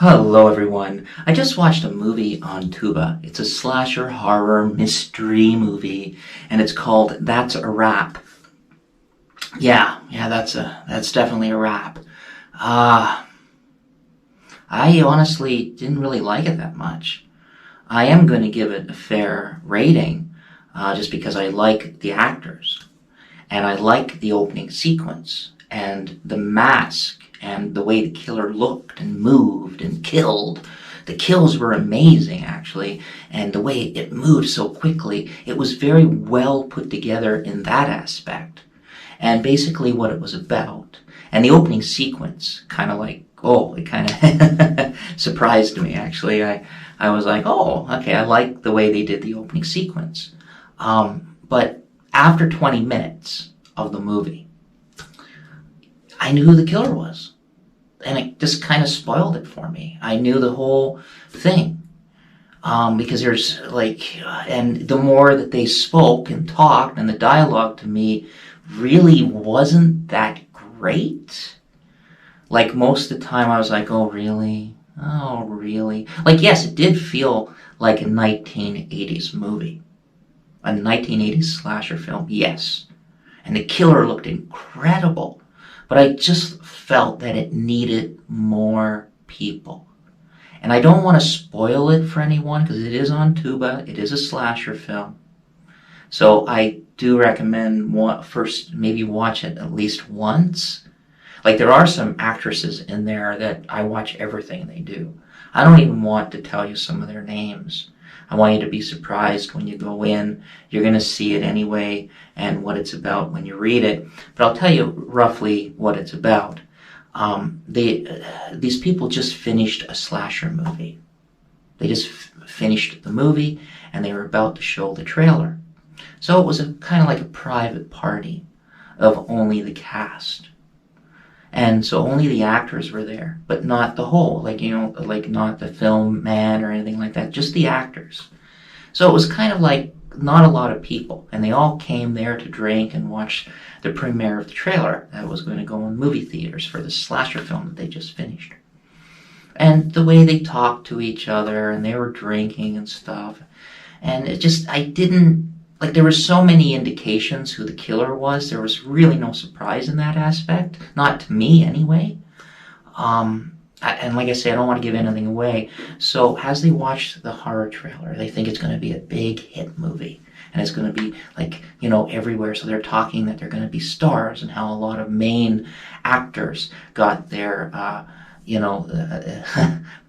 Hello everyone. I just watched a movie on Tuba. It's a slasher horror mystery movie and it's called That's a Wrap. Yeah, that's definitely a wrap. Uh I honestly didn't really like it that much. I am going to give it a fair rating just because I like the actors and I like the opening sequence and the mask and the way the killer looked and moved and killed. The kills were amazing, actually, and the way it moved so quickly, it was very well put together in that aspect. And basically, what it was about, and the opening sequence, kind of like, oh, it kind of surprised me. Actually, I was like, oh, okay, I like the way they did the opening sequence. But after 20 minutes of the movie, I knew who the killer was. And it just kind of spoiled it for me. I knew the whole thing. Because there's and the more that they spoke and talked, and the dialogue to me really wasn't that great. Like most of the time I was like, oh really? Oh really? Like yes, it did feel like a 1980s movie. A 1980s slasher film, yes. And the killer looked incredible. But I just felt that it needed more people. And I don't want to spoil it for anyone because it is on Tuba. It is a slasher film. So I do recommend first maybe watch it at least once. Like there are some actresses in there that I watch everything they do. I don't even want to tell you some of their names. I want you to be surprised when you go in. You're going to see it anyway and what it's about when you read it. But I'll tell you roughly what it's about. These people just finished a slasher movie. They just finished the movie and they were about to show the trailer. So it was kind of like a private party of only the cast. And so only the actors were there, but not the whole, like not the film man or anything like that, just the actors. So it was kind of like not a lot of people, and they all came there to drink and watch the premiere of the trailer that was going to go in movie theaters for the slasher film that they just finished. And the way they talked to each other, and they were drinking and stuff, and I didn't, like there were so many indications who the killer was. There was really no surprise in that aspect. Not to me, anyway. And like I say, I don't want to give anything away. So as they watch the horror trailer, they think it's going to be a big hit movie. And it's going to be everywhere. So they're talking that they're going to be stars and how a lot of main actors got their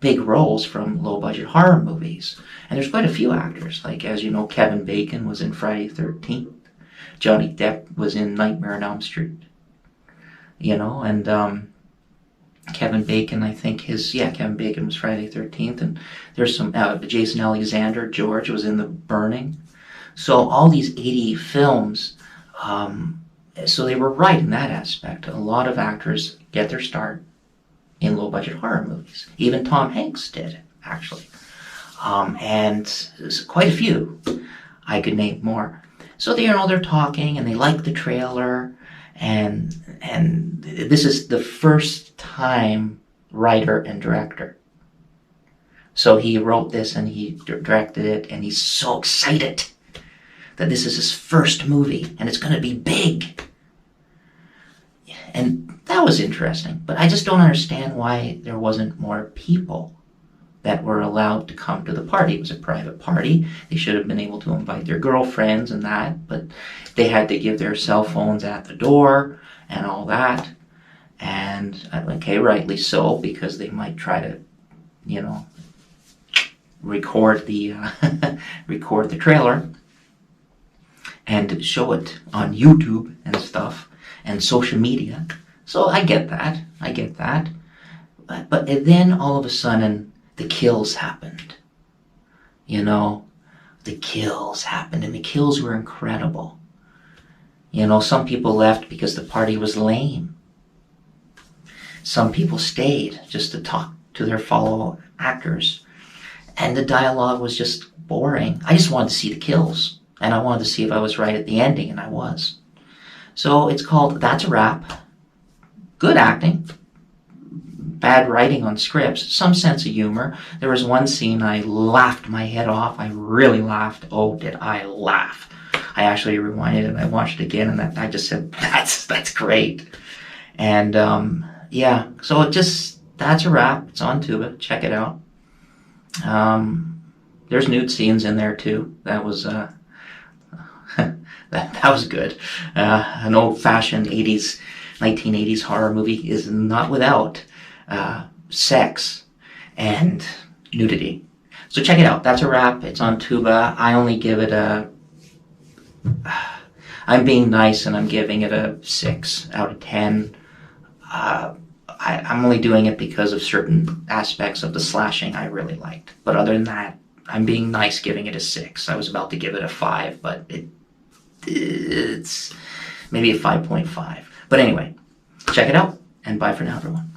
big roles from low-budget horror movies. And there's quite a few actors. Like, as you know, Kevin Bacon was in Friday the 13th. Johnny Depp was in Nightmare on Elm Street. And Kevin Bacon, I think Kevin Bacon was Friday the 13th. And there's some, Jason Alexander, George, was in The Burning. So all these 80 films, so they were right in that aspect. A lot of actors get their start in low-budget horror movies. Even Tom Hanks did, actually. And quite a few. I could name more. So they're talking and they like the trailer, and this is the first time writer and director. So he wrote this and he directed it, and he's so excited that this is his first movie and it's going to be big. And that was interesting, but I just don't understand why there wasn't more people that were allowed to come to the party. It was a private party. They should have been able to invite their girlfriends and that, but they had to give their cell phones at the door and all that. And okay, rightly so, because they might try to, record the record the trailer and show it on YouTube and stuff and social media. So I get that. But then all of a sudden, the kills happened. The kills happened, and the kills were incredible. Some people left because the party was lame. Some people stayed just to talk to their fellow actors. And the dialogue was just boring. I just wanted to see the kills. And I wanted to see if I was right at the ending, and I was. So it's called That's a Wrap. Good acting. bad writing on scripts, some sense of humor. There was one scene I laughed my head off. I really laughed. Oh, did I laugh. I actually rewinded it and I watched it again, and I just said, that's great. And yeah, so that's a wrap. It's on Tuba. Check it out. There's nude scenes in there too. That was that was good. An old-fashioned 1980s horror movie is not without sex and nudity. So check it out. That's a wrap. It's on Tuba. I only give it I'm being nice and I'm giving it a 6 out of 10. I'm only doing it because of certain aspects of the slashing I really liked. But other than that, I'm being nice giving it a 6. I was about to give it a 5, but it's maybe a 5.5. But anyway, check it out, and bye for now, everyone.